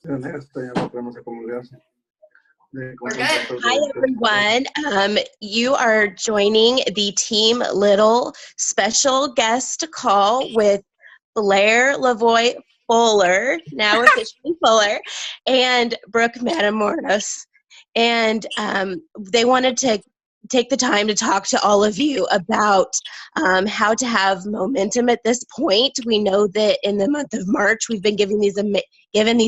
We're good. Hi, everyone. You are joining the Team Little special guest call with Blaire Lavoie Fuller, now officially Fuller, and Brooke Matamoros. And they wanted to take the time to talk to all of you about how to have momentum at this point. We know that in the month of March, we've been given these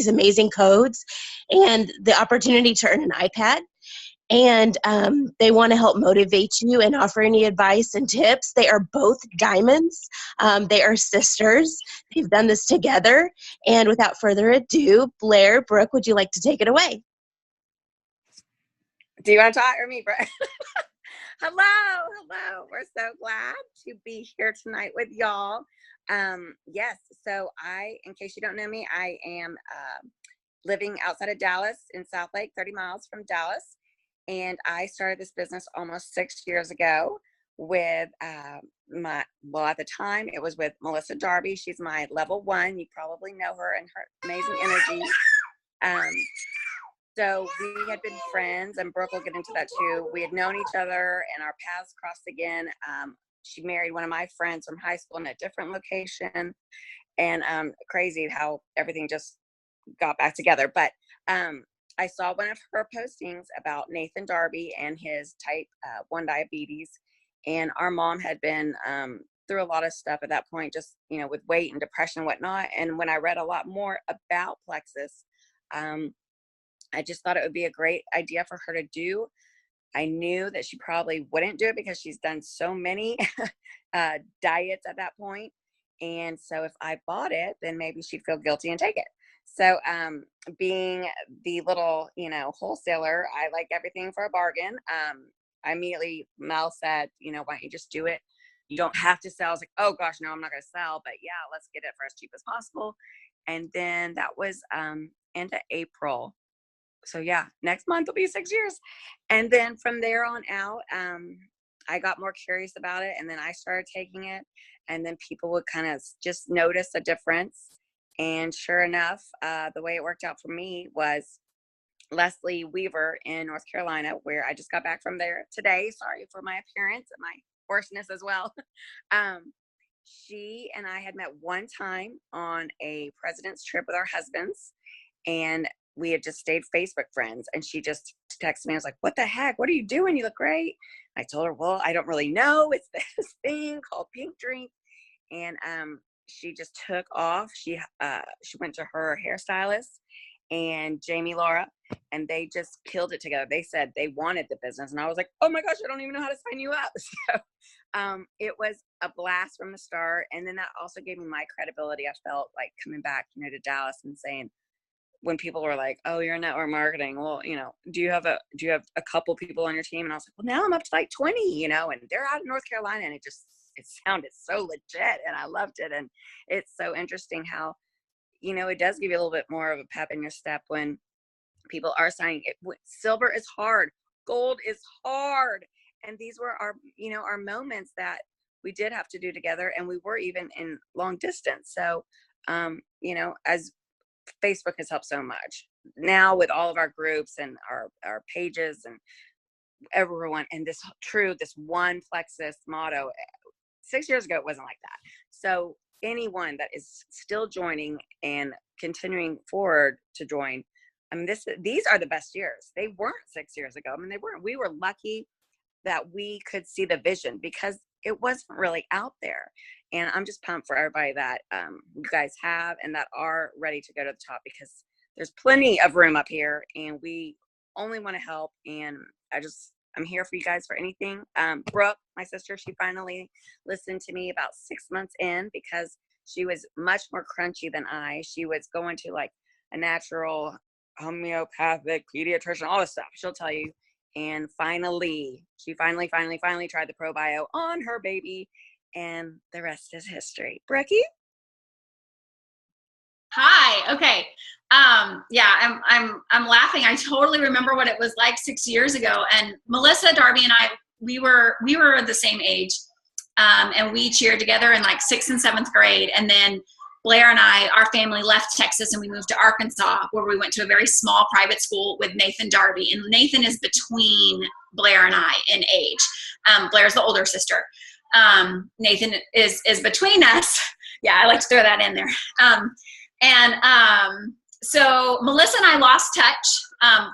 amazing codes and the opportunity to earn an iPad. And they want to help motivate you and offer any advice and tips. They are both diamonds. They are sisters. They've done this together. And without further ado, Blaire, Brooke, would you like to take it away? Do you want to talk or me, Brooke? Hello. We're so glad to be here tonight with y'all. Yes, so in case you don't know me, I am living outside of Dallas in South Lake, 30 miles from Dallas. And I started this business almost 6 years ago with at the time it was with Melissa Darby. She's my level 1. You probably know her and her amazing energy. So we had been friends, and Brooke will get into that too. We had known each other and our paths crossed again. She married one of my friends from high school in a different location, and crazy how everything just got back together. But I saw one of her postings about Nathan Darby and his type 1 diabetes. And our mom had been through a lot of stuff at that point, just, with weight and depression and whatnot. And when I read a lot more about Plexus, I just thought it would be a great idea for her to do. I knew that she probably wouldn't do it because she's done so many diets at that point. And so if I bought it, then maybe she'd feel guilty and take it. So being the little, wholesaler, I like everything for a bargain. I immediately, Mel said, why don't you just do it? You don't have to sell. I was like, oh gosh, no, I'm not going to sell, but yeah, let's get it for as cheap as possible. And then that was into April. So yeah, next month will be 6 years. And then from there on out, I got more curious about it. And then I started taking it, and then people would kind of just notice a difference. And sure enough, the way it worked out for me was Leslie Weaver in North Carolina, where I just got back from there today. Sorry for my appearance and my hoarseness as well. She and I had met one time on a president's trip with our husbands, and we had just stayed Facebook friends. And she just texted me. I was like, what the heck? What are you doing? You look great. I told her, well, I don't really know. It's this thing called Pink Drink. And she just took off. She went to her hairstylist and Jamie Laura, and they just killed it together. They said they wanted the business. And I was like, oh my gosh, I don't even know how to sign you up. So it was a blast from the start. And then that also gave me my credibility. I felt like coming back, to Dallas and saying, when people were like, oh, you're in network marketing. Well, do you have a couple people on your team? And I was like, well, now I'm up to like 20, and they're out in North Carolina. And it sounded so legit, and I loved it. And it's so interesting how, it does give you a little bit more of a pep in your step when people are signing it. Silver is hard. Gold is hard. And these were our moments that we did have to do together. And we were even in long distance. So, as Facebook has helped so much now with all of our groups and our pages and everyone, and this one Plexus motto. 6 years ago, it wasn't like that. So anyone that is still joining and continuing forward to join, these are the best years. They weren't 6 years ago. They weren't. We were lucky that we could see the vision because it wasn't really out there. And I'm just pumped for everybody that you guys have and that are ready to go to the top, because there's plenty of room up here and we only want to help. And I'm here for you guys for anything. Brooke, my sister, she finally listened to me about 6 months in because she was much more crunchy than I. She was going to like a natural homeopathic pediatrician, all this stuff. She'll tell you. And finally, she finally tried the ProBio on her baby. And the rest is history. Brookie? Hi. Okay. Yeah, I'm laughing. I totally remember what it was like 6 years ago. And Melissa Darby and I, we were the same age. And we cheered together in like 6th and 7th grade. And then Blaire and I, our family left Texas and we moved to Arkansas, where we went to a very small private school with Nathan Darby. And Nathan is between Blaire and I in age. Blaire's the older sister. Nathan is between us. Yeah, I like to throw that in there. So Melissa and I lost touch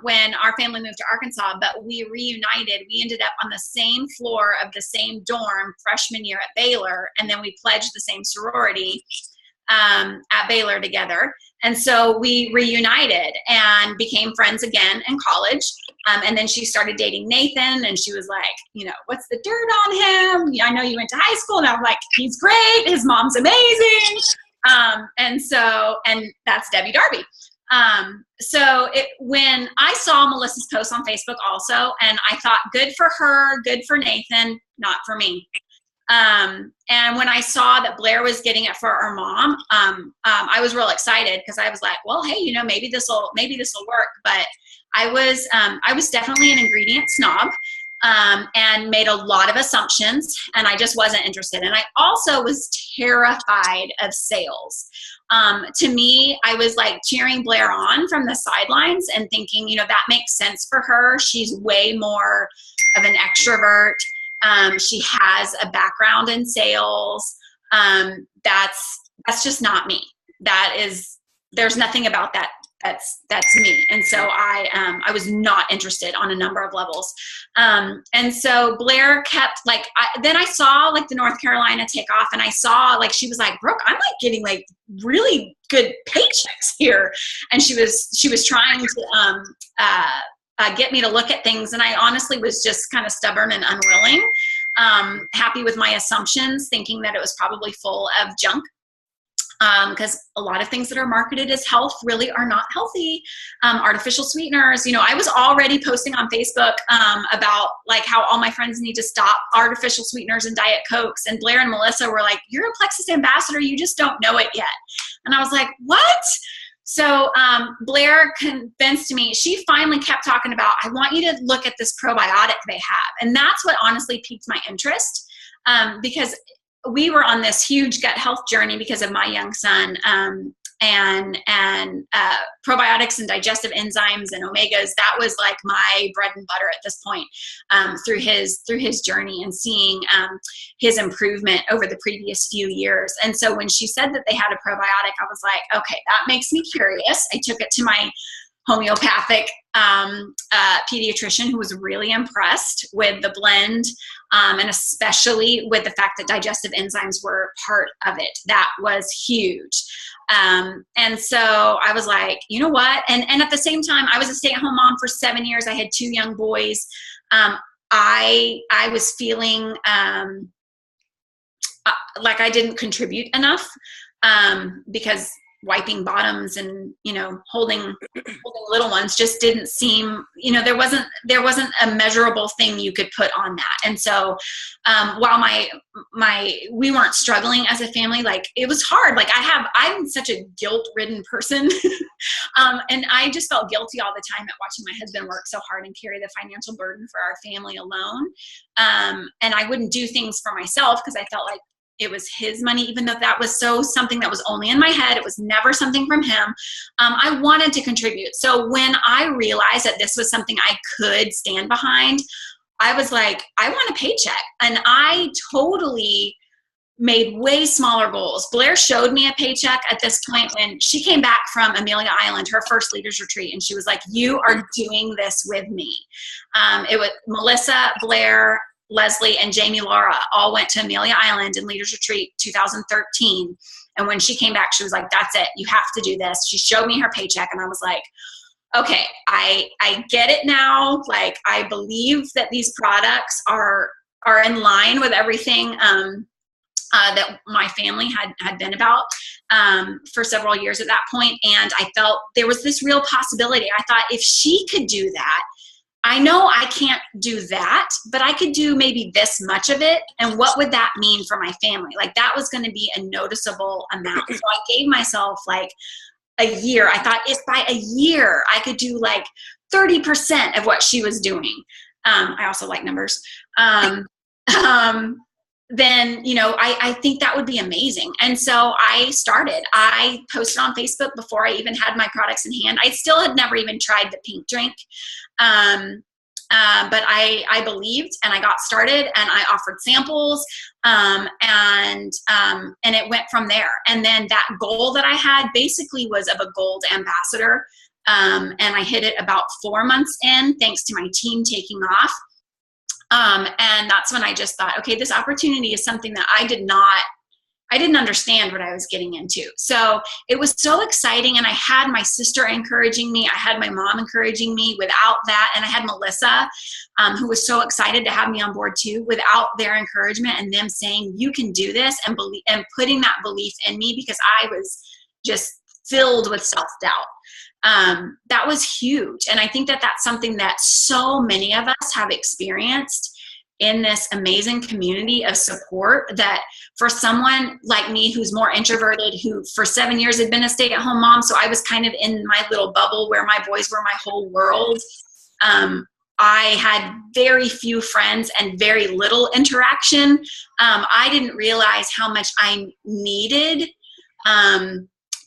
when our family moved to Arkansas, but we reunited. We ended up on the same floor of the same dorm freshman year at Baylor, and then we pledged the same sorority at Baylor together. And so we reunited and became friends again in college. And then she started dating Nathan, and she was like, what's the dirt on him? I know you went to high school. And I'm like, he's great. His mom's amazing. And that's Debbie Darby. When I saw Melissa's post on Facebook also, and I thought, good for her, good for Nathan, not for me. And when I saw that Blaire was getting it for her mom, I was real excited, because I was like, well, hey, maybe this will work. But I was definitely an ingredient snob. And made a lot of assumptions, and I just wasn't interested. And I also was terrified of sales. To me, I was like cheering Blaire on from the sidelines and thinking, that makes sense for her. She's way more of an extrovert. She has a background in sales. That's just not me. There's nothing about that. That's me. And so I was not interested on a number of levels. And so Blaire kept then I saw the North Carolina take off, and I saw she was like, Brooke, I'm getting really good paychecks here. And she was trying to get me to look at things. And I honestly was just kind of stubborn and unwilling, happy with my assumptions, thinking that it was probably full of junk. Because a lot of things that are marketed as health really are not healthy. Artificial sweeteners, I was already posting on Facebook about how all my friends need to stop artificial sweeteners and Diet Cokes. And Blaire and Melissa were like, you're a Plexus ambassador, you just don't know it yet. And I was like, what? So Blaire convinced me. She finally kept talking about, I want you to look at this probiotic they have. And that's what honestly piqued my interest, because we were on this huge gut health journey because of my young son, and probiotics and digestive enzymes and omegas. That was my bread and butter at this point, through his journey and seeing his improvement over the previous few years. And so when she said that they had a probiotic, I was like, okay, that makes me curious. I took it to my homeopathic pediatrician, who was really impressed with the blend, and especially with the fact that digestive enzymes were part of it. That was huge. And so I was like, you know what? And at the same time, I was a stay-at-home mom for 7 years. I had 2 young boys. I was feeling like I didn't contribute enough, because wiping bottoms and holding little ones just didn't seem, there wasn't a measurable thing you could put on that. And so while we weren't struggling as a family, it was hard. I'm such a guilt-ridden person, and I just felt guilty all the time at watching my husband work so hard and carry the financial burden for our family alone. And I wouldn't do things for myself because I felt like it was his money, even though that was something that was only in my head. It was never something from him. I wanted to contribute. So when I realized that this was something I could stand behind, I was like, I want a paycheck. And I totally made way smaller goals. Blaire showed me a paycheck at this point when she came back from Amelia Island, her first leaders retreat. And she was like, you are doing this with me. It was Melissa, Blaire, Leslie, and Jamie Laura all went to Amelia Island in Leaders Retreat 2013. And when she came back, she was like, that's it. You have to do this. She showed me her paycheck, and I was like, okay, I get it now. I believe that these products are in line with everything that my family had been about for several years at that point. And I felt there was this real possibility. I thought, if she could do that, I know I can't do that, but I could do maybe this much of it. And what would that mean for my family? That was going to be a noticeable amount. So I gave myself a year. I thought, if by a year I could do 30% of what she was doing. I also like numbers. then, you know, I think that would be amazing. And so I posted on Facebook before I even had my products in hand. I still had never even tried the pink drink. But I believed, and I got started, and I offered samples, and it went from there. And then that goal that I had basically was of a gold ambassador. And I hit it about 4 months in, thanks to my team taking off. And that's when I just thought, okay, this opportunity is something that I didn't understand what I was getting into. So it was so exciting. And I had my sister encouraging me. I had my mom encouraging me. Without that, and I had Melissa, who was so excited to have me on board too, without their encouragement and them saying, you can do this, and putting that belief in me, because I was just filled with self-doubt. That was huge. And I think that that's something that so many of us have experienced in this amazing community of support, that for someone like me who's more introverted, who for 7 years had been a stay-at-home mom, so I was kind of in my little bubble where my boys were my whole world. I had very few friends and very little interaction. I didn't realize how much I needed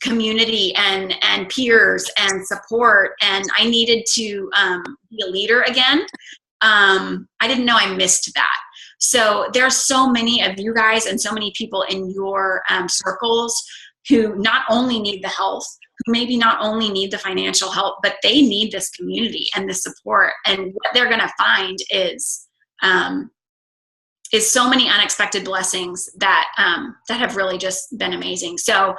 community and peers and support, and I needed to be a leader again. I didn't know I missed that. So there's so many of you guys and so many people in your circles who not only need the health, who maybe not only need the financial help, but they need this community and the support. And what they're going to find is so many unexpected blessings that have really just been amazing. So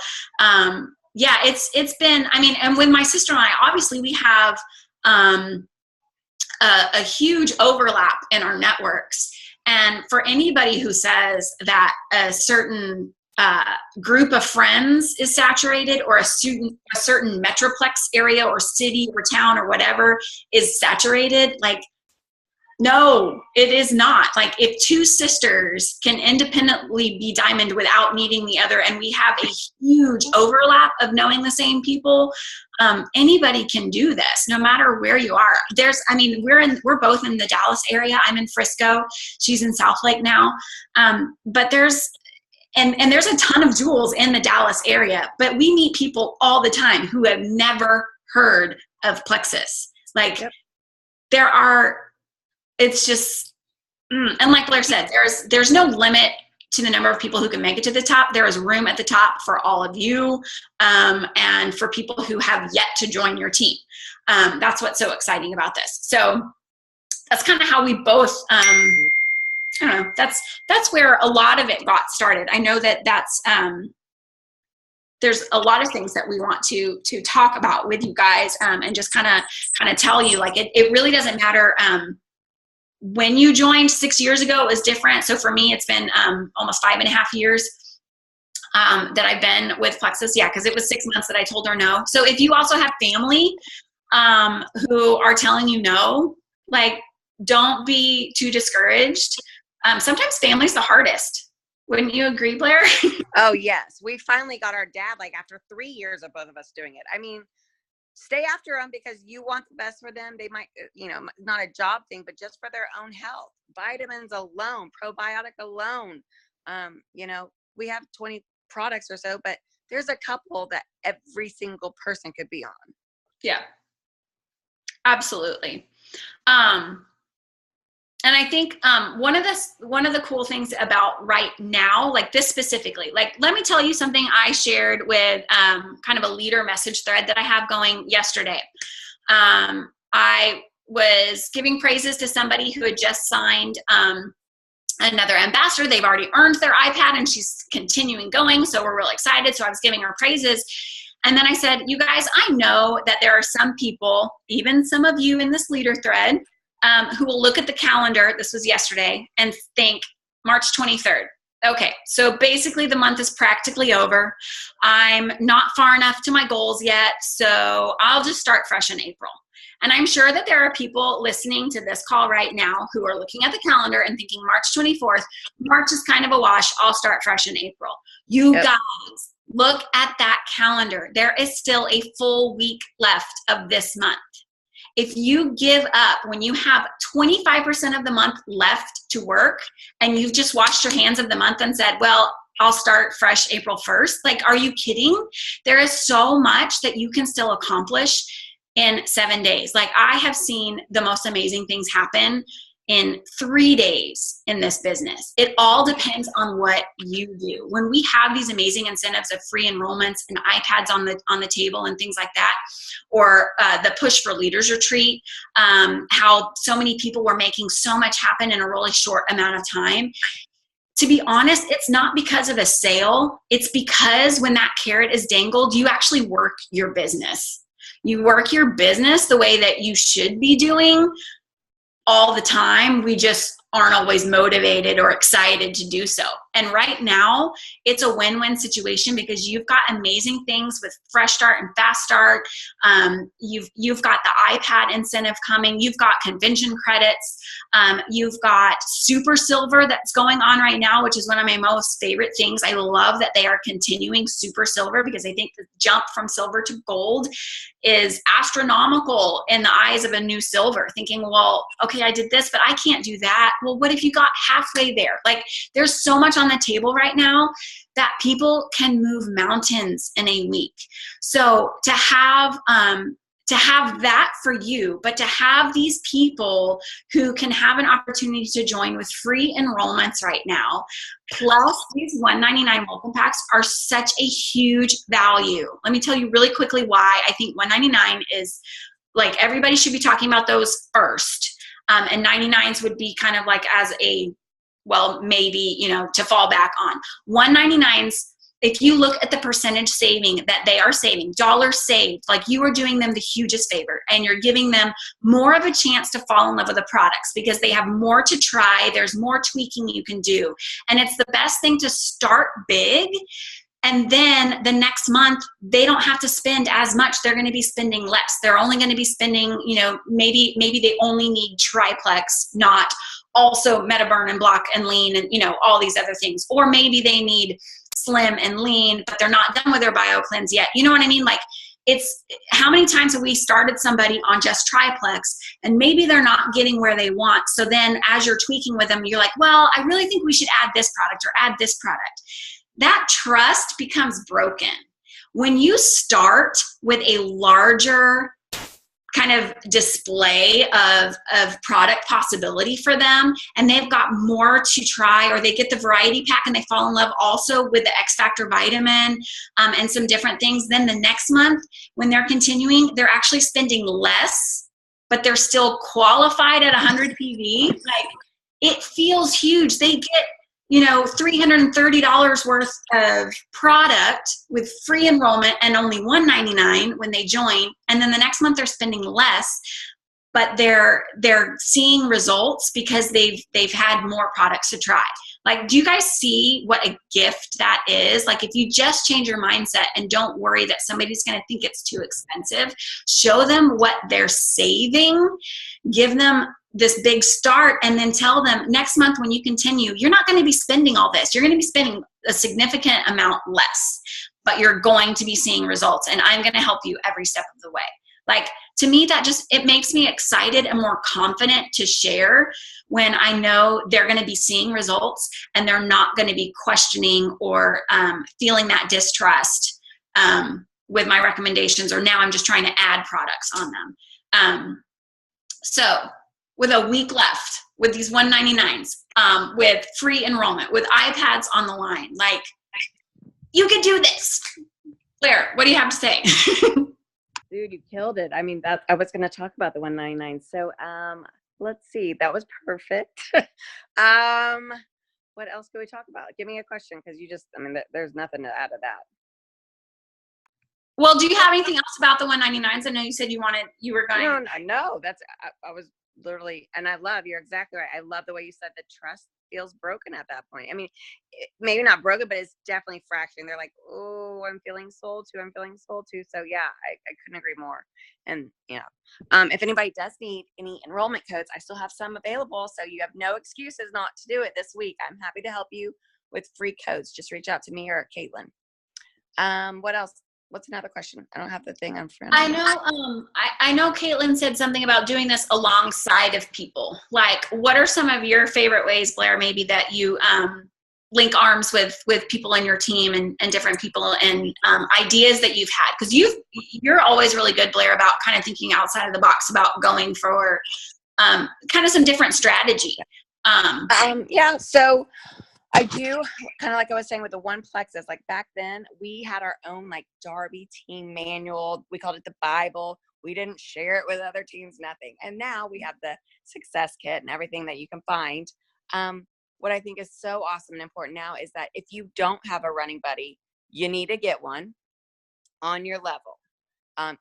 yeah, it's been, I mean, and with my sister and I, obviously we have a huge overlap in our networks. And for anybody who says that a certain group of friends is saturated, or a certain metroplex area or city or town or whatever is saturated, like, no, it is not. Like, if two sisters can independently be diamond without needing the other, and we have a huge overlap of knowing the same people, anybody can do this, no matter where you are. We're both in the Dallas area. I'm in Frisco. She's in Southlake now. But there's a ton of jewels in the Dallas area, but we meet people all the time who have never heard of Plexus. Like, yep. It's just, and like Blaire said, there's no limit to the number of people who can make it to the top. There is room at the top for all of you, and for people who have yet to join your team. That's what's so exciting about this. So that's kind of how we both, I don't know, that's where a lot of it got started. I know that's, there's a lot of things that we want to talk about with you guys, and just kind of tell you, like, it really doesn't matter. When you joined 6 years ago, it was different. So for me, it's been almost 5.5 years that I've been with Plexus. Yeah, because it was 6 months that I told her no. So if you also have family who are telling you no, like, don't be too discouraged. Sometimes family's the hardest. Wouldn't you agree, Blaire? Oh, yes. We finally got our dad, like, after 3 years of both of us doing it. I mean, stay after them because you want the best for them. They might, not a job thing, but just for their own health. Vitamins alone, probiotic alone. We have 20 products or so, but there's a couple that every single person could be on. Yeah, absolutely. And I think one of the cool things about right now, like this specifically, like, let me tell you something I shared with kind of a leader message thread that I have going yesterday. I was giving praises to somebody who had just signed another ambassador. They've already earned their iPad, and she's continuing going, so we're really excited. So I was giving her praises. And then I said, you guys, I know that there are some people, even some of you in this leader thread, who will look at the calendar, this was yesterday, and think March 23rd. Okay, so basically the month is practically over. I'm not far enough to my goals yet, so I'll just start fresh in April. And I'm sure that there are people listening to this call right now who are looking at the calendar and thinking March 24th, March is kind of a wash, I'll start fresh in April. You guys, look at that calendar. There is still a full week left of this month. if you give up when you have 25% of the month left to work and you've just washed your hands of the month and said, well, I'll start fresh April 1st. Like, are you kidding? There is so much that you can still accomplish in 7 days. Like, I have seen the most amazing things happen in 3 days in this business. It all depends on what you do. When we have these amazing incentives of free enrollments and iPads on the table and things like that, or the Push for Leaders retreat, how so many people were making so much happen in a really short amount of time. To be honest, it's not because of a sale. It's because when that carrot is dangled, you actually work your business. You work your business the way that you should be doing all the time. We just aren't always motivated or excited to do so. And right now, it's a win-win situation because you've got amazing things with Fresh Start and Fast Start. You've got the iPad incentive coming. You've got convention credits. You've got Super Silver that's going on right now, which is one of my most favorite things. I love that they are continuing Super Silver because I think the jump from silver to gold is astronomical in the eyes of a new silver, thinking, well, okay, I did this, but I can't do that. Well, what if you got halfway there? Like, there's so much on the table right now that people can move mountains in a week. So to have that for you, but to have these people who can have an opportunity to join with free enrollments right now, plus these $199 welcome packs are such a huge value. Let me tell you really quickly why I think $199 is, like, everybody should be talking about those first. And 99s would be kind of like as a, well, maybe, to fall back on. 199s, if you look at the percentage saving that they are saving, dollars saved, like, you are doing them the hugest favor, and you're giving them more of a chance to fall in love with the products because they have more to try. There's more tweaking you can do. And it's the best thing to start big. And then the next month, they don't have to spend as much. They're going to be spending less. They're only going to be spending, maybe they only need triplex, not also MetaBurn and Block and Lean and, all these other things. Or maybe they need Slim and Lean, but they're not done with their BioCleanse yet. You know what I mean? Like, it's how many times have we started somebody on just triplex and maybe they're not getting where they want. So then as you're tweaking with them, you're like, well, I really think we should add this product or add this product. That trust becomes broken. When you start with a larger kind of display of product possibility for them, and they've got more to try, or they get the variety pack and they fall in love also with the X Factor vitamin and some different things, then the next month when they're continuing, they're actually spending less, but they're still qualified at 100 PV. Like, it feels huge. They get $330 worth of product with free enrollment and only $199 when they join. And then the next month they're spending less, but they're seeing results because they've had more products to try. Like, do you guys see what a gift that is? Like, if you just change your mindset and don't worry that somebody's going to think it's too expensive, show them what they're saving, give them this big start, and then tell them next month when you continue, you're not going to be spending all this. You're going to be spending a significant amount less, but you're going to be seeing results, and I'm going to help you every step of the way. Like, to me, that it makes me excited and more confident to share when I know they're going to be seeing results and they're not going to be questioning or feeling that distrust with my recommendations, or now I'm just trying to add products on them. So with a week left, with these 199s, with free enrollment, with iPads on the line, like, you could do this. Blaire, what do you have to say? Dude, you killed it. I mean, I was going to talk about the 199. So, let's see. That was perfect. What else can we talk about? Give me a question, because there's nothing to add to that. Well, do you have anything else about the 199s? I know you said you were going. No, I was literally, and you're exactly right. I love the way you said the trust feels broken at that point. I mean, maybe not broken, but it's definitely fracturing. They're like, oh, I'm feeling sold to. So yeah, I couldn't agree more. And if anybody does need any enrollment codes, I still have some available. So you have no excuses not to do it this week. I'm happy to help you with free codes. Just reach out to me or Caitlin. What else? what's another question? I don't have the thing on front. I know, I know Caitlin said something about doing this alongside of people. Like, what are some of your favorite ways, Blaire, maybe that you link arms with people in your team and different people and ideas that you've had? Because you're always really good, Blaire, about kind of thinking outside of the box about going for kind of some different strategy. Yeah, so I do, kind of like I was saying with the one plexus, like back then we had our own like Darby team manual. We called it the Bible. We didn't share it with other teams, nothing. And now we have the success kit and everything that you can find. What I think is so awesome and important now is that if you don't have a running buddy, you need to get one on your level.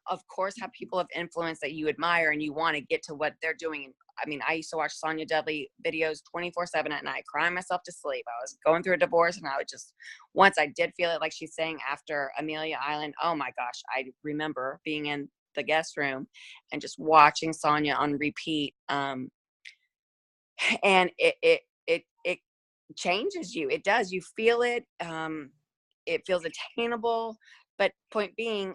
Of course, have people of influence that you admire and you want to get to what they're doing. I mean, I used to watch Sonia Dudley videos 24/7 at night, crying myself to sleep. I was going through a divorce and I would just, once I did feel it, like she's saying after Amelia Island, oh my gosh, I remember being in the guest room and just watching Sonia on repeat. And it changes you. It does. You feel it. It feels attainable. But point being,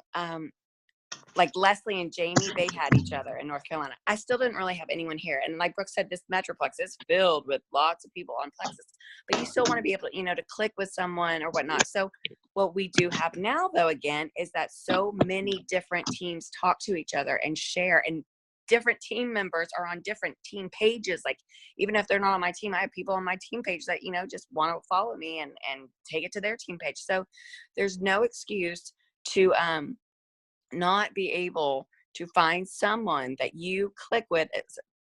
like Leslie and Jamie, they had each other in North Carolina. I still didn't really have anyone here. And like Brooke said, this Metroplex is filled with lots of people on plexus, but you still want to be able to, to click with someone or whatnot. So what we do have now, though, again, is that so many different teams talk to each other and share, and different team members are on different team pages. Like, even if they're not on my team, I have people on my team page that, just want to follow me and take it to their team page. So there's no excuse to, not be able to find someone that you click with.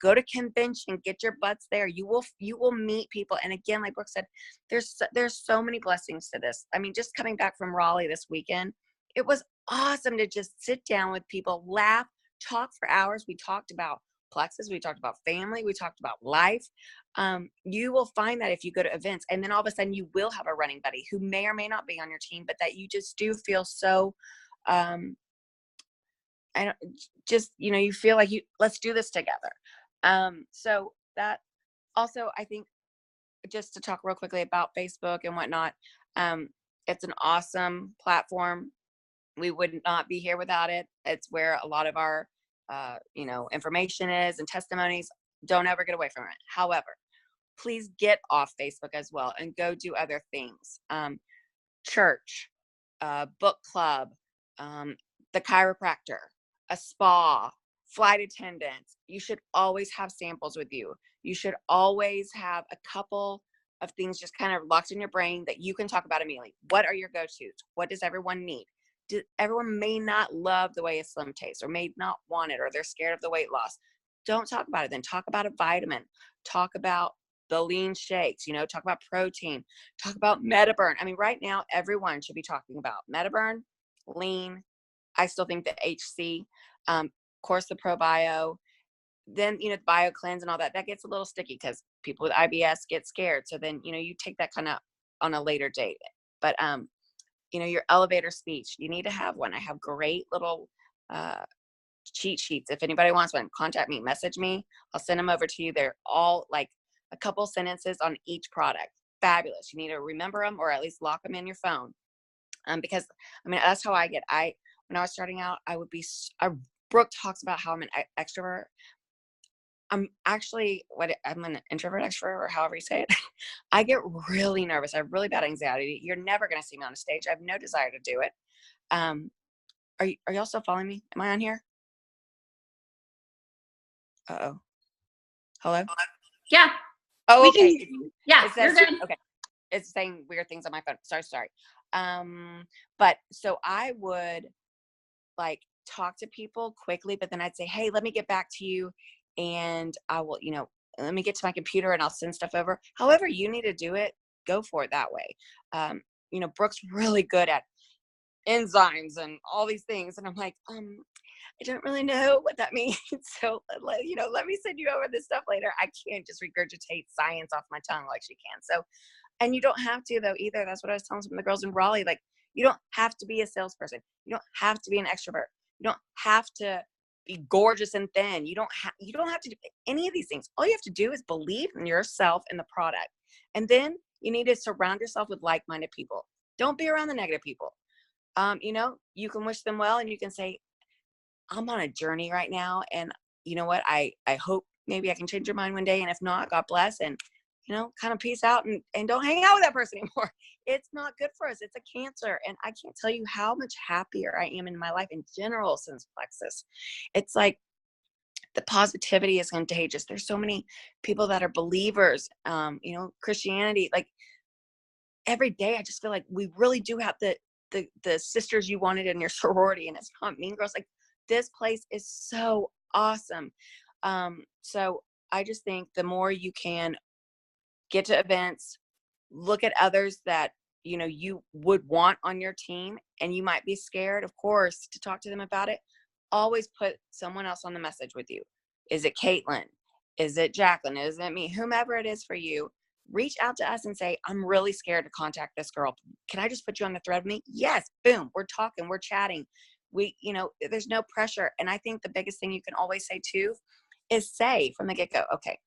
Go to convention, get your butts there. You will meet people. And again, like Brooke said, there's so many blessings to this. I mean, just coming back from Raleigh this weekend, it was awesome to just sit down with people, laugh, talk for hours. We talked about plexus, we talked about family, we talked about life. You will find that if you go to events, and then all of a sudden you will have a running buddy who may or may not be on your team, but that you just do feel so you feel like let's do this together. So that also, I think, just to talk real quickly about Facebook and whatnot, it's an awesome platform. We would not be here without it. It's where a lot of our, information is and testimonies. Don't ever get away from it. However, please get off Facebook as well and go do other things. Church, book club, the chiropractor, a spa, flight attendants. You should always have samples with you. You should always have a couple of things just kind of locked in your brain that you can talk about immediately. What are your go-tos? What does everyone need? Everyone may not love the way a Slim tastes, or may not want it, or they're scared of the weight loss. Don't talk about it then. Talk about a vitamin. Talk about the lean shakes, talk about protein, talk about Metaburn. I mean, right now, everyone should be talking about Metaburn, lean. I still think the HC, of course, the ProBio, then, the Bio Cleanse and all that gets a little sticky because people with IBS get scared. So then, you take that kind of on a later date. But, your elevator speech, you need to have one. I have great little cheat sheets. If anybody wants one, contact me, message me. I'll send them over to you. They're all like a couple sentences on each product. Fabulous. You need to remember them, or at least lock them in your phone. Because, that's how I get. When I was starting out, Brooke talks about how I'm an extrovert. I'm actually, I'm an introvert extrovert, or however you say it. I get really nervous. I have really bad anxiety. You're never going to see me on a stage. I have no desire to do it. Are y'all still following me? Am I on here? Uh-oh. Hello? Yeah. Oh, okay. Yeah, you're good. Okay. It's saying weird things on my phone. Sorry. But so I would talk to people quickly, but then I'd say, hey, let me get back to you. And I will, let me get to my computer and I'll send stuff over. However you need to do it, go for it that way. Brooke's really good at enzymes and all these things. And I'm like, I don't really know what that means. So, let me send you over this stuff later. I can't just regurgitate science off my tongue like she can. So, and you don't have to though either. That's what I was telling some of the girls in Raleigh. Like, you don't have to be a salesperson. You don't have to be an extrovert. You don't have to be gorgeous and thin. You don't have to do any of these things. All you have to do is believe in yourself and the product. And then you need to surround yourself with like-minded people. Don't be around the negative people. you know, you can wish them well, and you can say, I'm on a journey right now, and you know what, I hope maybe I can change your mind one day, and if not, God bless, and you know, kind of peace out, and don't hang out with that person anymore. It's not good for us. It's a cancer. And I can't tell you how much happier I am in my life in general since Plexus. It's like the positivity is contagious. There's so many people that are believers, you know, Christianity, like every day I just feel like we really do have the sisters you wanted in your sorority, and it's not Mean Girls. Like, this place is so awesome. So I just think the more you can get to events, look at others that, you know, you would want on your team, and you might be scared, of course, to talk to them about it. Always put someone else on the message with you. Is it Caitlin? Is it Jacqueline? Is it me? Whomever it is for you, reach out to us and say, I'm really scared to contact this girl. Can I just put you on the thread with me? Yes. Boom. We're talking, we're chatting. You know, there's no pressure. And I think the biggest thing you can always say too is say from the get-go, okay,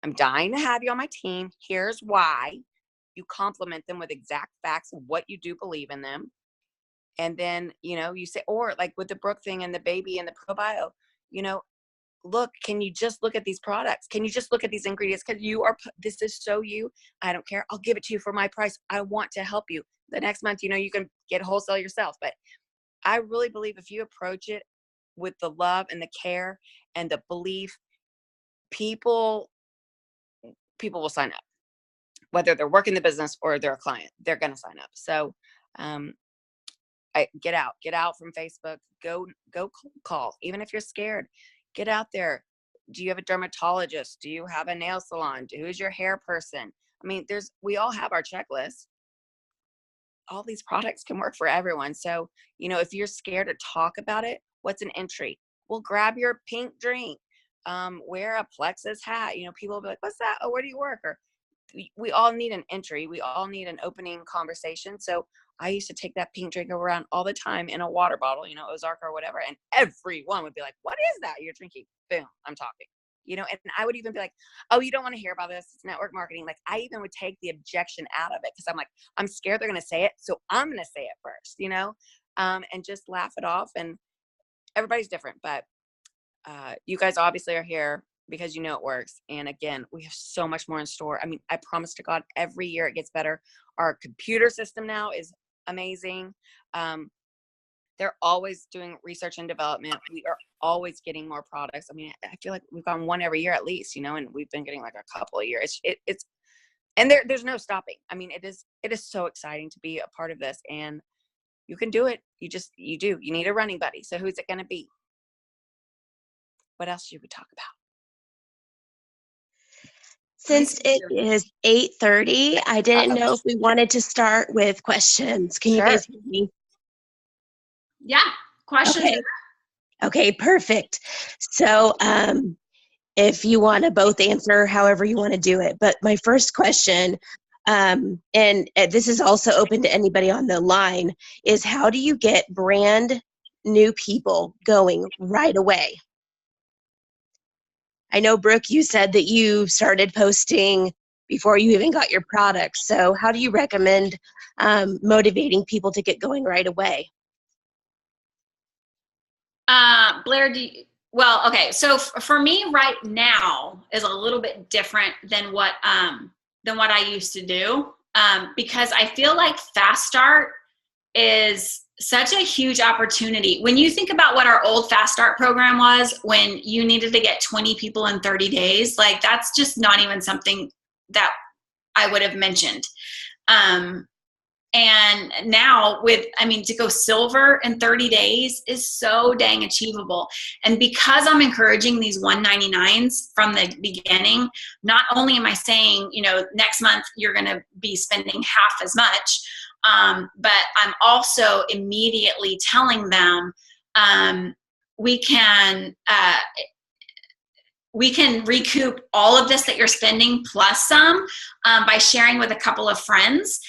I'm dying to have you on my team. Here's why. You compliment them with exact facts of what you do believe in them. And then, you know, you say, or like with the Brooke thing and the baby and the probio, you know, look, can you just look at these products? Can you just look at these ingredients? Because this is so you. I don't care. I'll give it to you for my price. I want to help you. The next month, you know, you can get wholesale yourself. But I really believe if you approach it with the love and the care and the belief, people will sign up. Whether they're working the business or they're a client, they're going to sign up. So get out from Facebook, go call. Even if you're scared, get out there. Do you have a dermatologist? Do you have a nail salon? Who's your hair person? I mean, we all have our checklist. All these products can work for everyone. So, you know, if you're scared to talk about it, what's an entry? Well, grab your pink drink, wear a Plexus hat. You know, people will be like, what's that? Oh, where do you work? Or we all need an entry. We all need an opening conversation. So I used to take that pink drink around all the time in a water bottle, you know, Ozarka or whatever. And everyone would be like, what is that you're drinking? Boom, I'm talking, you know, and I would even be like, oh, you don't want to hear about this. It's network marketing. Like, I even would take the objection out of it, because I'm like, I'm scared they're going to say it. So I'm going to say it first, you know, and just laugh it off. And everybody's different, but you guys obviously are here because you know it works. And again, we have so much more in store. I mean, I promise to God, every year it gets better. Our computer system now is amazing. They're always doing research and development. We are always getting more products. I mean, I feel like we've gotten one every year at least, you know, and we've been getting like a couple a year. It's and there's no stopping. I mean, it is so exciting to be a part of this, and you can do it. You need a running buddy. So who's it going to be? What else should we talk about? Since it is 8:30, I didn't know if we wanted to start with questions. Can you guys hear me? Yeah, questions. Okay, perfect. So if you want to both answer however you want to do it. But my first question, and this is also open to anybody on the line, is how do you get brand new people going right away? I know, Brooke, you said that you started posting before you even got your products. So how do you recommend motivating people to get going right away? Blaire, okay. So for me right now is a little bit different than what I used to do, because I feel like Fast Start is such a huge opportunity. When you think about what our old Fast Start program was, when you needed to get 20 people in 30 days, like that's just not even something that I would have mentioned. And now to go silver in 30 days is so dang achievable. And because I'm encouraging these 199s from the beginning, not only am I saying, you know, next month you're going to be spending half as much, but I'm also immediately telling them we can recoup all of this that you're spending plus some by sharing with a couple of friends.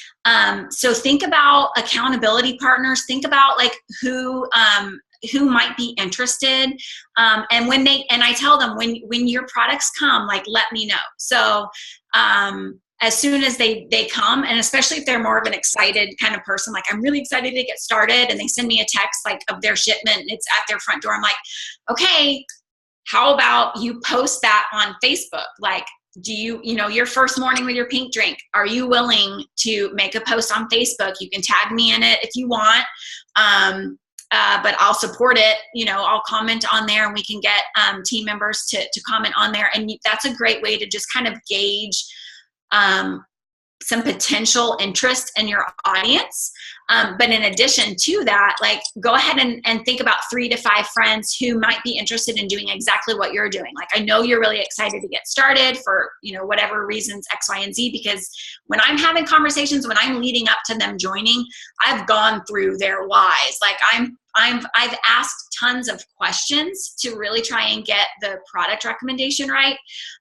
So think about accountability partners. Think about like who might be interested. And I tell them when your products come, like, let me know. So as soon as they come, and especially if they're more of an excited kind of person, like I'm really excited to get started, and they send me a text like of their shipment and it's at their front door, I'm like, okay, how about you post that on Facebook? Like, do you know, your first morning with your pink drink, are you willing to make a post on Facebook? You can tag me in it if you want. But I'll support it. You know, I'll comment on there, and we can get team members to comment on there. And that's a great way to just kind of gauge some potential interest in your audience. But in addition to that, like, go ahead and think about 3 to 5 friends who might be interested in doing exactly what you're doing. Like, I know you're really excited to get started for, you know, whatever reasons, X, Y, and Z, because when I'm having conversations, when I'm leading up to them joining, I've gone through their whys. Like, I've asked tons of questions to really try and get the product recommendation right.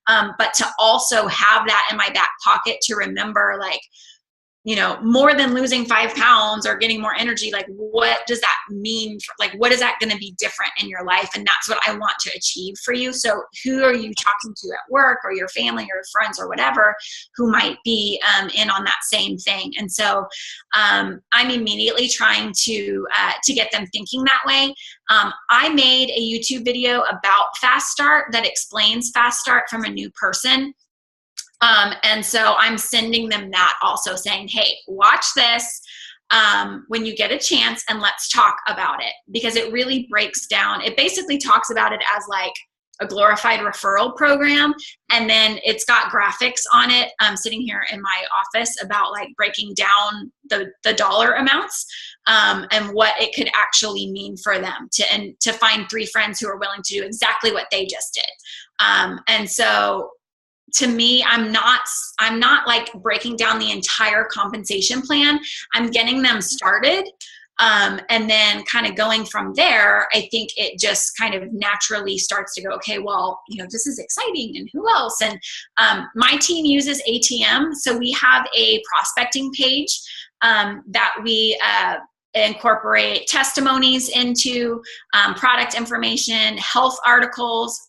But to also have that in my back pocket to remember, like, you know, more than losing 5 pounds or getting more energy, like, what does that mean? Like, what is that going to be different in your life? And that's what I want to achieve for you. So who are you talking to at work, or your family or friends or whatever, who might be in on that same thing? And so I'm immediately trying to get them thinking that way. I made a YouTube video about Fast Start that explains Fast Start from a new person. And so I'm sending them that also, saying, hey, watch this when you get a chance, and let's talk about it, because it really breaks down. It basically talks about it as like a glorified referral program. And then it's got graphics on it. I'm sitting here in my office about like breaking down the dollar amounts and what it could actually mean for them to find 3 friends who are willing to do exactly what they just did. And so to me, I'm not like breaking down the entire compensation plan. I'm getting them started. And then kind of going from there, I think it just kind of naturally starts to go, okay, well, you know, this is exciting, and who else? And my team uses ATM. So we have a prospecting page that we incorporate testimonies into, product information, health articles,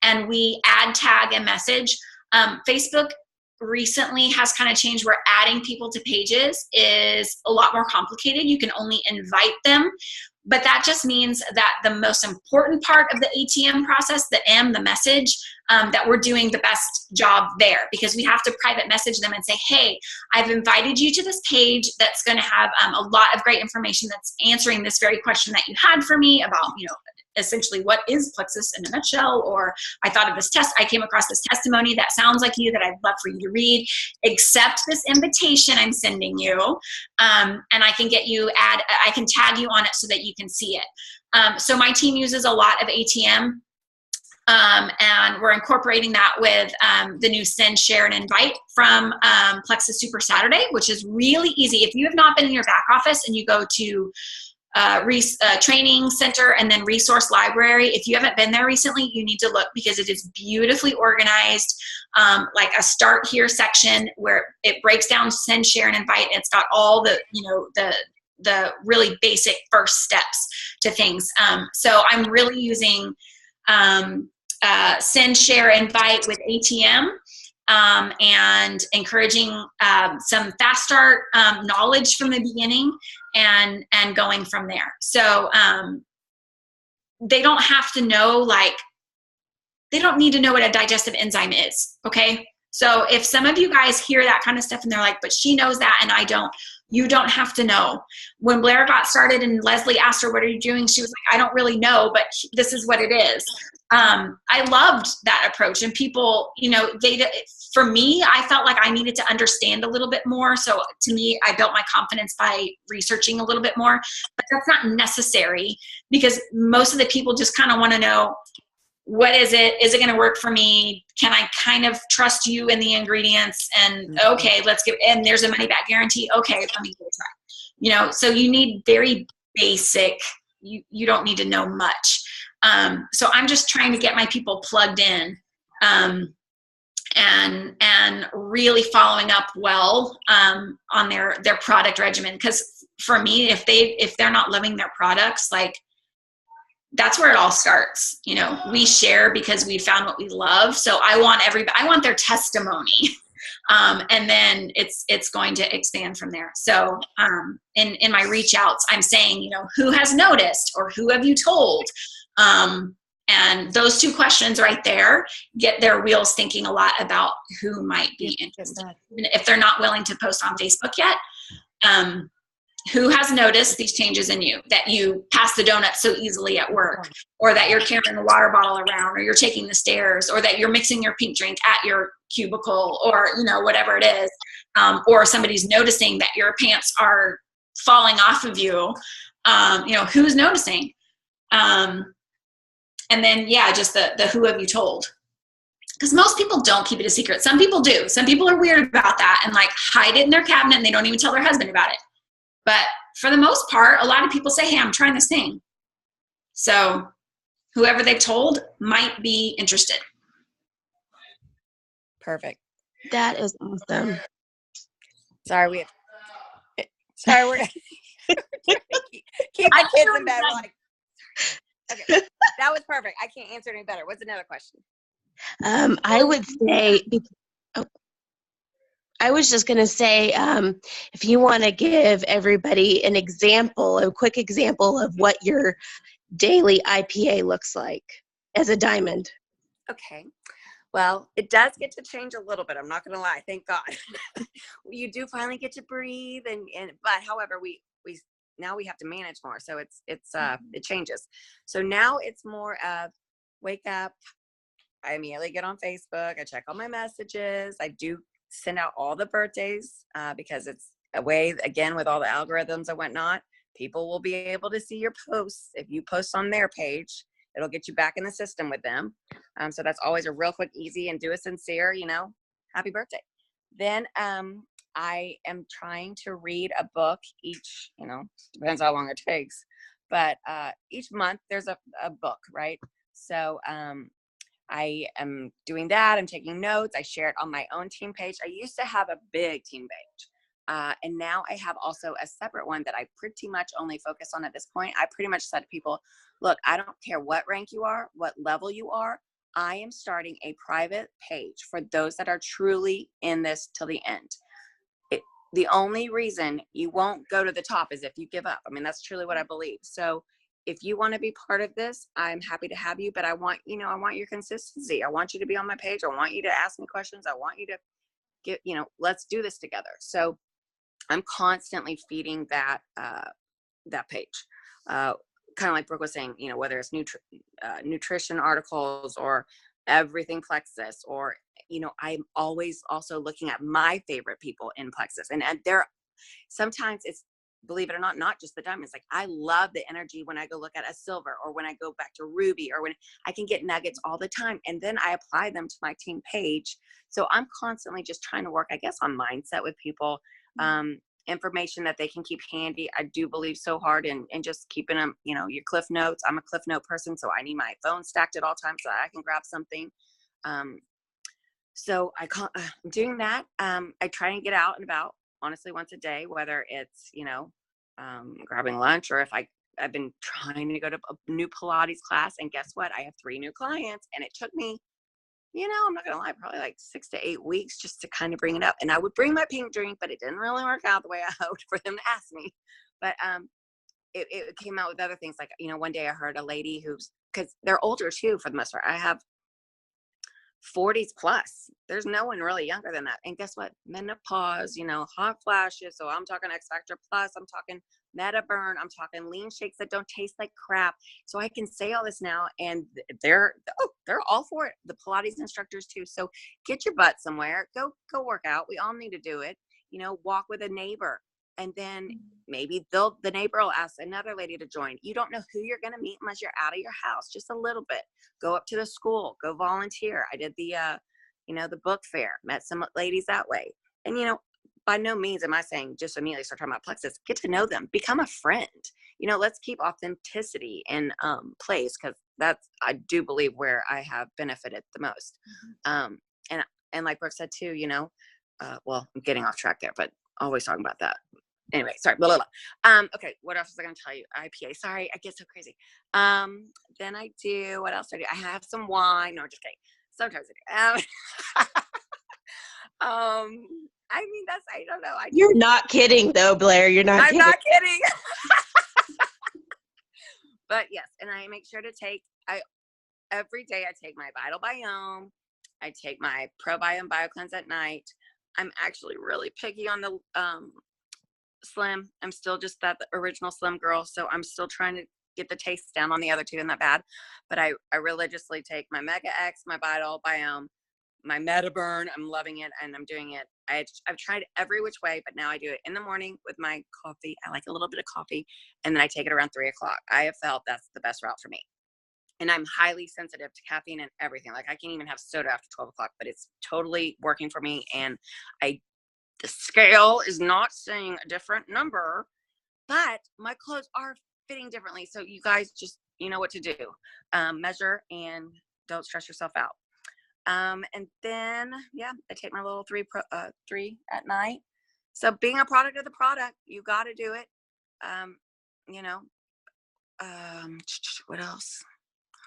and we add, tag, and message. Facebook recently has kind of changed where adding people to pages is a lot more complicated. You can only invite them, but that just means that the most important part of the ATM process, the message, that we're doing the best job there, because we have to private message them and say, hey, I've invited you to this page that's going to have a lot of great information that's answering this very question that you had for me about, you know, essentially what is Plexus in a nutshell, or I thought of this I came across this testimony that sounds like you that I'd love for you to read. Accept this invitation I'm sending you, and I can get you I can tag you on it so that you can see it. So my team uses a lot of ATM, and we're incorporating that with the new Send, Share, and Invite from Plexus Super Saturday, which is really easy. If you have not been in your back office and you go to training center and then resource library, if you haven't been there recently, you need to look, because it is beautifully organized, like a start here section where it breaks down Send, Share, and Invite, and it's got all the, you know, the really basic first steps to things. So I'm really using Send, Share, Invite with ATM, and encouraging some Fast Start knowledge from the beginning, and going from there. So they don't have to know, like, they don't need to know what a digestive enzyme is, okay? So if some of you guys hear that kind of stuff and they're like, but she knows that and I don't, you don't have to know. When Blaire got started and Leslie asked her, what are you doing? She was like, I don't really know, but this is what it is. I loved that approach, and people, you know, for me, I felt like I needed to understand a little bit more. So to me, I built my confidence by researching a little bit more, but that's not necessary, because most of the people just kind of want to know, what is it? Is it going to work for me? Can I kind of trust you in the ingredients? And okay, and there's a money back guarantee. Okay, let me give it a try. You know, so you need very basic, you don't need to know much. So I'm just trying to get my people plugged in, and really following up well, on their product regimen. Because for me, if they're not loving their products, like, that's where it all starts. You know, we share because we found what we love. So I want their testimony. And then it's going to expand from there. So in my reach outs, I'm saying, who has noticed or who have you told? And those two questions right there get their wheels thinking a lot about who might be interested. If they're not willing to post on Facebook yet, who has noticed these changes in you, that you pass the donut so easily at work, or that you're carrying the water bottle around, or you're taking the stairs, or that you're mixing your pink drink at your cubicle, or whatever it is, or somebody's noticing that your pants are falling off of you. Who's noticing? And then, just the who have you told? Because most people don't keep it a secret. Some people do. Some people are weird about that and like hide it in their cabinet and they don't even tell their husband about it. But for the most part, a lot of people say, hey, I'm trying this thing. So whoever they've told might be interested. Perfect. That is awesome. Sorry, we're keep the kids in bed. We're like, okay, that was perfect. I can't answer any better. What's another question? I would say, I was just going to say, if you want to give everybody an example, a quick example of what your daily IPA looks like as a diamond. Okay. Well, it does get to change a little bit. I'm not going to lie. Thank God. You do finally get to breathe. But however, we now we have to manage more. So it changes. So now it's more of wake up. I immediately get on Facebook. I check all my messages. I do send out all the birthdays because it's a way, again, with all the algorithms and whatnot, people will be able to see your posts. If you post on their page, it'll get you back in the system with them. So that's always a real quick, easy, and do a sincere, happy birthday. Then I am trying to read a book each, depends how long it takes. But each month there's a book, right? So I am doing that. I'm taking notes. I share it on my own team page. I used to have a big team page. And now I have also a separate one that I pretty much only focus on at this point. I pretty much said to people, look, I don't care what rank you are, what level you are. I am starting a private page for those that are truly in this till the end. The only reason you won't go to the top is if you give up. I mean, that's truly what I believe. So if you want to be part of this, I'm happy to have you, but I want your consistency. I want you to be on my page. I want you to ask me questions. I want you to get, let's do this together. So I'm constantly feeding that page. Kind of like Brooke was saying, whether it's nutrition articles or everything Plexus, or, I'm always also looking at my favorite people in Plexus. And sometimes it's, believe it or not just the diamonds. Like, I love the energy when I go look at a silver, or when I go back to ruby, or when I can get nuggets all the time. And then I apply them to my team page. So I'm constantly just trying to work, I guess, on mindset with people, information that they can keep handy. I do believe so hard in just keeping them, your Cliff Notes. I'm a Cliff Note person, so I need my phone stacked at all times so that I can grab something. So I'm doing that. I try and get out and about, honestly, once a day, whether it's, grabbing lunch, or if I've been trying to go to a new Pilates class, and guess what? I have 3 new clients, and it took me, I'm not going to lie, probably like 6 to 8 weeks just to kind of bring it up. And I would bring my pink drink, but it didn't really work out the way I hoped for them to ask me. But it came out with other things. Like, one day I heard a lady because they're older too, for the most part. I have 40s plus. There's no one really younger than that. And guess what? Menopause, hot flashes. So I'm talking X Factor Plus. I'm talking Meta Burn. I'm talking lean shakes that don't taste like crap. So I can say all this now, and they're all for it. The Pilates instructors too. So get your butt somewhere. Go work out. We all need to do it. Walk with a neighbor. And then maybe the neighbor will ask another lady to join. You don't know who you're going to meet unless you're out of your house just a little bit. Go up to the school, go volunteer. I did the book fair, met some ladies that way. And, by no means am I saying just immediately start talking about Plexus. Get to know them, become a friend. Let's keep authenticity in place, because that's, I do believe, where I have benefited the most. And like Brooke said too, well, I'm getting off track there, but always talking about that. Anyway, sorry. Blah, blah, blah. Okay, what else was I going to tell you? IPA. Sorry, I get so crazy. Then I do, what else do I do? I have some wine. No, just kidding. Sometimes I do. I mean, I don't know. You're not kidding though, Blaire. You're not I'm kidding. not kidding. But yes, and I make sure to take, every day I take my Vital Biome. I take my ProBiome BioCleanse at night. I'm actually really picky on the Slim. I'm still just that original Slim girl. So I'm still trying to get the taste down on the other two, and that bad. But I religiously take my Mega X, my Vital Biome, my MetaBurn. I'm loving it, and I'm doing it. I've tried every which way, but now I do it in the morning with my coffee. I like a little bit of coffee, and then I take it around 3 o'clock. I have felt that's the best route for me. And I'm highly sensitive to caffeine and everything. Like I can't even have soda after 12 o'clock, but it's totally working for me. And the scale is not saying a different number, but my clothes are fitting differently. So you guys just, you know what to do. Measure and don't stress yourself out. And then, yeah, I take my little 3 at night. So being a product of the product, you got to do it. You know, what else?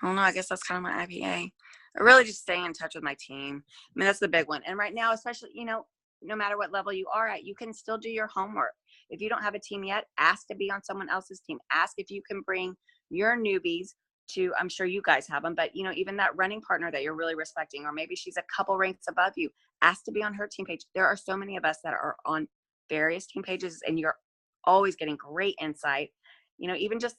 I don't know. I guess that's kind of my IPA. I really just stay in touch with my team. I mean, that's the big one. And right now, especially, you know, no matter what level you are at, you can still do your homework. If you don't have a team yet, ask to be on someone else's team. Ask if you can bring your newbies to, I'm sure you guys have them, but you know, even that running partner that you're really respecting, or maybe she's a couple ranks above you, ask to be on her team page. There are so many of us that are on various team pages, and you're always getting great insight. You know, even just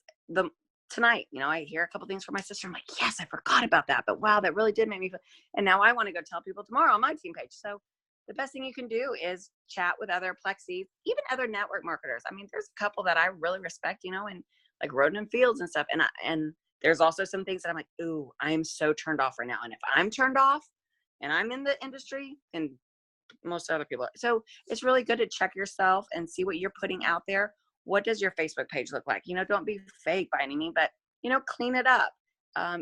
tonight, you know, I hear a couple things from my sister. I'm like, yes, I forgot about that, but wow, that really did make me feel, and now I want to go tell people tomorrow on my team page. So the best thing you can do is chat with other Plexis, even other network marketers. I mean, there's a couple that I really respect, you know, and like Roden and Fields and stuff. And there's also some things that I'm like, ooh, I am so turned off right now. And if I'm turned off and I'm in the industry, then most other people. So it's really good to check yourself and see what you're putting out there. What does your Facebook page look like? You know, don't be fake by any means, but, you know, clean it up.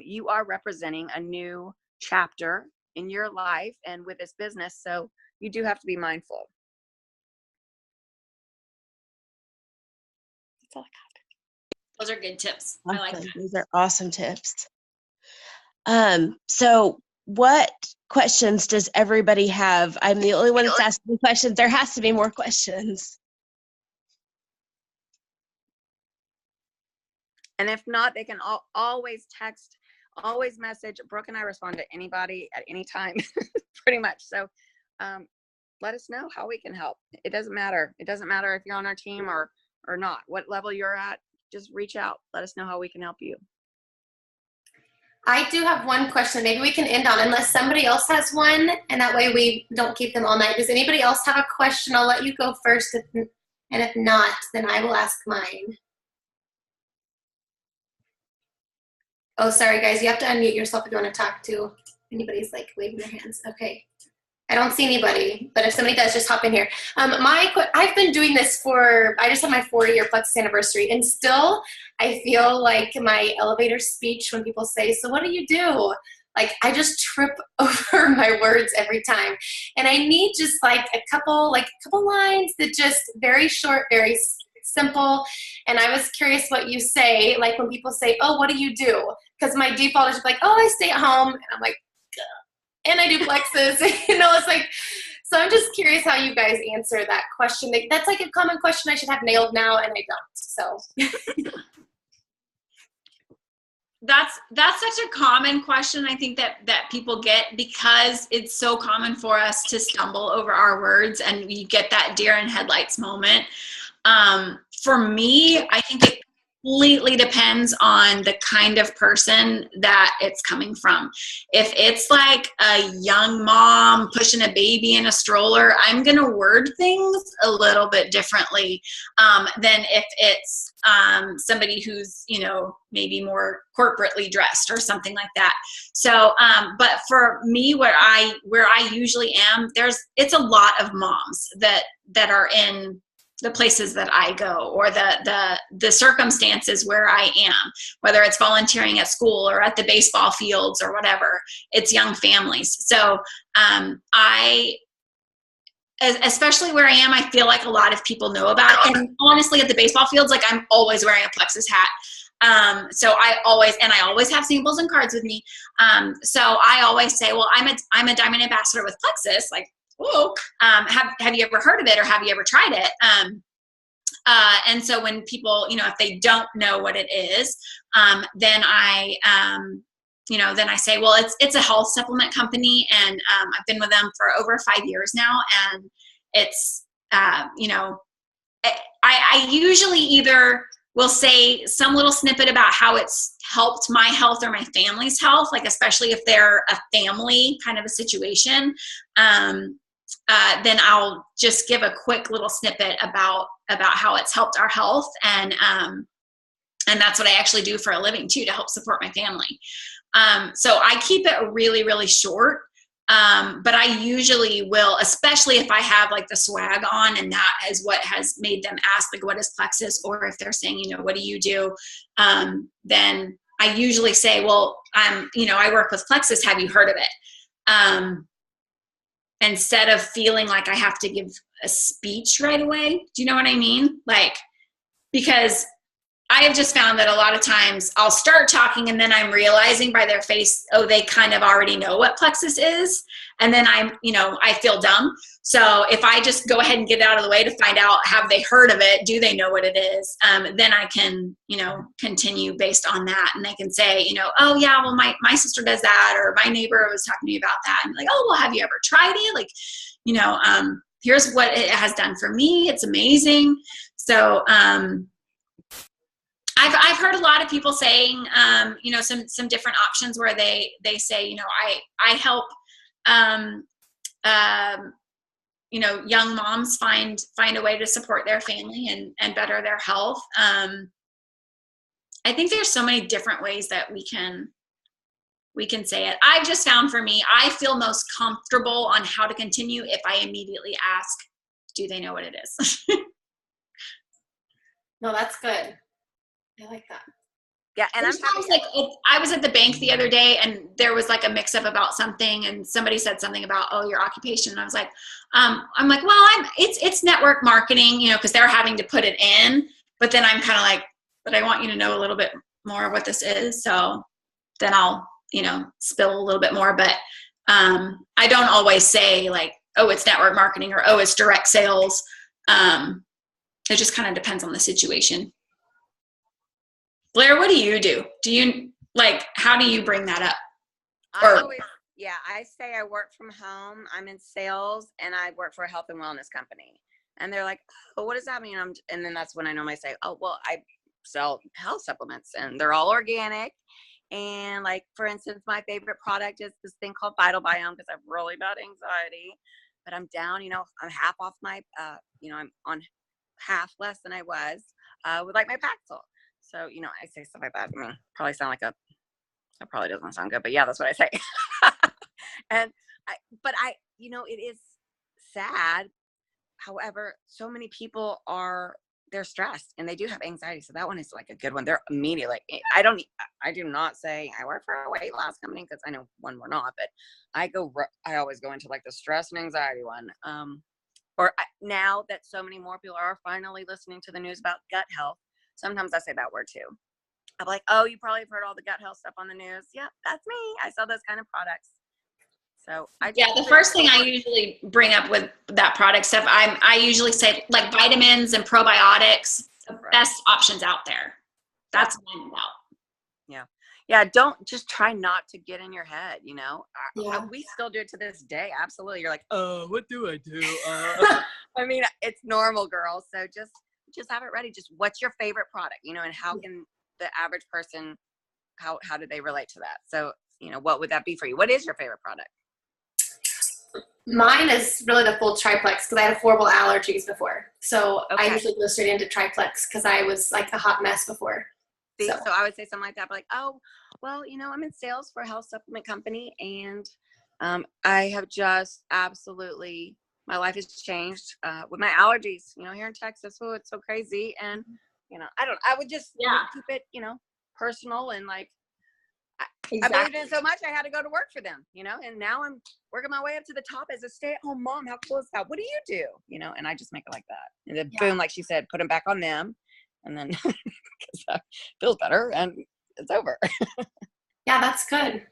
You are representing a new chapter in your life and with this business. So you do have to be mindful. That's all I got. Those are good tips. Awesome. I like that. Those are awesome tips. So what questions does everybody have? I'm the only one that's asking questions. There has to be more questions. And if not, they can always text, always message. Brooke and I respond to anybody at any time, pretty much. So let us know how we can help. It doesn't matter. It doesn't matter if you're on our team or not. What level you're at, just reach out. Let us know how we can help you. I do have one question. Maybe we can end on, unless somebody else has one, and that way we don't keep them all night. Does anybody else have a question? I'll let you go first, and if not, then I will ask mine. Oh, sorry, guys. You have to unmute yourself if you want to talk to. Anybody's like waving their hands. Okay. I don't see anybody, but if somebody does, just hop in here. I've been doing this I just had my 4-year Plexus anniversary, and still I feel like my elevator speech when people say, so what do you do? Like, I just trip over my words every time. And I need just like a couple lines that just very short, very simple. And I was curious what you say, like when people say, oh, what do you do? Because my default is just like, oh, I stay at home. And I'm like, and I do Plexus. You know, it's like, so I'm just curious how you guys answer that question. That's like a common question I should have nailed now, and I don't. So that's such a common question, I think, that people get, because it's so common for us to stumble over our words, and we get that deer in headlights moment. For me, I think it completely depends on the kind of person that it's coming from. If it's like a young mom pushing a baby in a stroller, I'm going to word things a little bit differently than if it's somebody who's, you know, maybe more corporately dressed or something like that. So, but for me, where I usually am, it's a lot of moms that are in the places that I go, or the circumstances where I am, whether it's volunteering at school or at the baseball fields or whatever, it's young families. So especially where I am, I feel like a lot of people know about it. And honestly, at the baseball fields, like, I'm always wearing a Plexus hat. So I always have samples and cards with me. So I always say, well, I'm a diamond ambassador with Plexus. Like, oh, have you ever heard of it, or have you ever tried it? And so when people, if they don't know what it is, then I say, well, it's a health supplement company, and I've been with them for over 5 years now, and it's, I usually either will say some little snippet about how it's helped my health or my family's health, like especially if they're a family kind of a situation. Then I'll just give a quick little snippet about how it's helped our health, and that's what I actually do for a living too, to help support my family. So I keep it really, really short. But I usually will, especially if I have like the swag on, and that is what has made them ask, like, what is Plexus? Or if they're saying, what do you do? Then I usually say, well, I work with Plexus. Have you heard of it? Instead of feeling like I have to give a speech right away. Do you know what I mean? Like, because I have just found that a lot of times I'll start talking, and then I'm realizing by their face, oh, they kind of already know what Plexus is. And then I feel dumb. So if I just go ahead and get it out of the way to find out, have they heard of it? Do they know what it is? Then I can, continue based on that. And they can say, oh yeah, well, my sister does that, or my neighbor was talking to me about that. And like, oh, well, have you ever tried it? Like, here's what it has done for me. It's amazing. So, I've heard a lot of people saying, some different options where they say, I help, young moms find a way to support their family and better their health. I think there's so many different ways that we can say it. I've just found, for me, I feel most comfortable on how to continue if I immediately ask, do they know what it is? No, that's good. I like that. Yeah, and I was at the bank the other day, and there was like a mix-up about something, and somebody said something about, oh, your occupation, and I was like, I'm like, well, it's network marketing, because they're having to put it in, but then I'm kind of like, but I want you to know a little bit more of what this is, so then I'll spill a little bit more, but I don't always say like, oh, it's network marketing, or oh, it's direct sales. It just kind of depends on the situation. Blaire, what do you do? How do you bring that up? I say I work from home. I'm in sales, and I work for a health and wellness company. And they're like, oh, what does that mean? And then that's when I normally say, oh, well, I sell health supplements, and they're all organic. And like, for instance, my favorite product is this thing called Vital Biome, because I have really bad anxiety, but I'm down, I'm half off my, I'm on half less than I was with like my Paxil. So, I say stuff like that. I mean, probably sound like that probably doesn't sound good, but yeah, that's what I say. It is sad. However, so many people they're stressed, and they do have anxiety. So that one is like a good one. They're immediately, I do not say I work for a weight loss company, because I know one we're not, but I always go into like the stress and anxiety one. Now that so many more people are finally listening to the news about gut health, sometimes I say that word too. I'm like, oh, you probably have heard all the gut health stuff on the news. Yeah, that's me. I sell those kind of products. So the first thing I usually bring up with that product stuff, I usually say like vitamins and probiotics, the best options out there. That's what I'm about. Yeah. Yeah. Don't just try not to get in your head, Yeah. We still do it to this day. Absolutely. You're like, what do I do? I mean, it's normal, girls. So just have it ready. Just what's your favorite product, and how can the average person, how do they relate to that? So, what would that be for you? What is your favorite product? Mine is really the full triplex, because I had horrible allergies before. So Okay. I usually go straight into triplex, because I was like a hot mess before. So I would say something like that, but like, oh, well, I'm in sales for a health supplement company, and I have just absolutely, my life has changed with my allergies, here in Texas. Oh, it's so crazy. And, I would just keep it, personal, and like, I believed in it so much, I had to go to work for them, and now I'm working my way up to the top as a stay-at-home mom. How cool is that? What do you do? And I just make it like that. And then boom, like she said, put them back on them, and then because that feels better, and it's over. Yeah, that's good.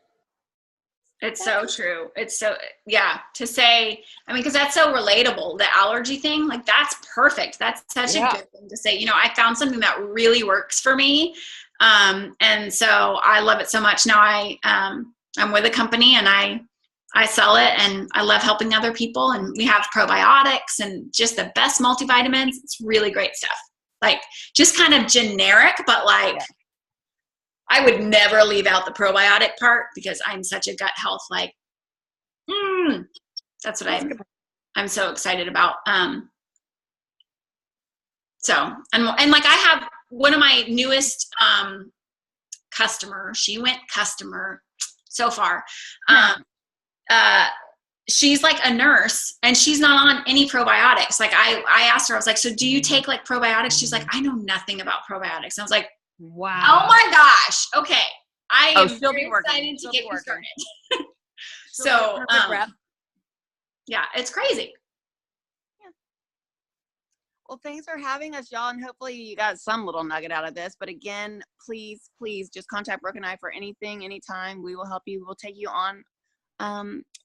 It's so true. It's so, yeah, to say, I mean, because that's so relatable, the allergy thing, like that's perfect. That's such a good thing to say. You know, I found something that really works for me. And so I love it so much. Now I'm with a company and I sell it and I love helping other people, and we have probiotics and just the best multivitamins. It's really great stuff. Like just kind of generic, but like, I would never leave out the probiotic part because I'm such a gut health, like, that's what I'm so excited about. So, and like I have one of my newest, customer, she went customer so far. She's like a nurse and she's not on any probiotics. Like I asked her, I was like, so do you take like probiotics? She's like, I know nothing about probiotics. I was like, wow. Oh my gosh. Okay. I am very excited to get you started. So, yeah, it's crazy. Yeah. Well, thanks for having us, y'all. And hopefully you got some little nugget out of this. But again, please just contact Brooke and I for anything, anytime. We will help you. We'll take you on.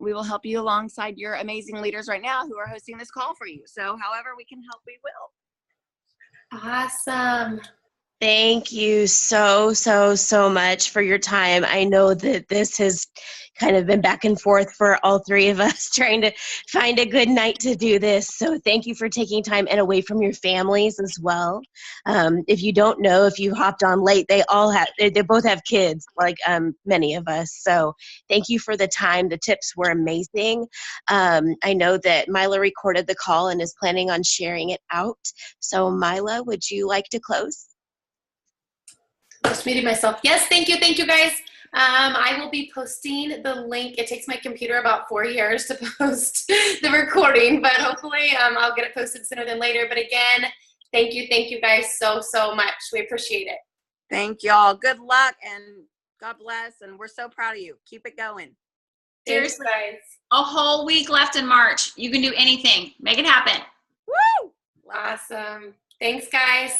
We will help you alongside your amazing leaders right now who are hosting this call for you. So however we can help, we will. Awesome. Thank you so much for your time. I know that this has kind of been back and forth for all three of us trying to find a good night to do this. So thank you for taking time and away from your families as well. If you don't know, if you hopped on late, they both have kids like many of us. So thank you for the time. The tips were amazing. I know that Mila recorded the call and is planning on sharing it out. So Mila, would you like to close? Just muted myself. Yes, thank you guys. I will be posting the link. It takes my computer about 4 years to post the recording, but hopefully I'll get it posted sooner than later. But again, thank you guys so much. We appreciate it. Thank y'all. Good luck and God bless. And we're so proud of you. Keep it going. Seriously, Thanks, guys. A whole week left in March. You can do anything. Make it happen. Woo! Awesome. Thanks, guys.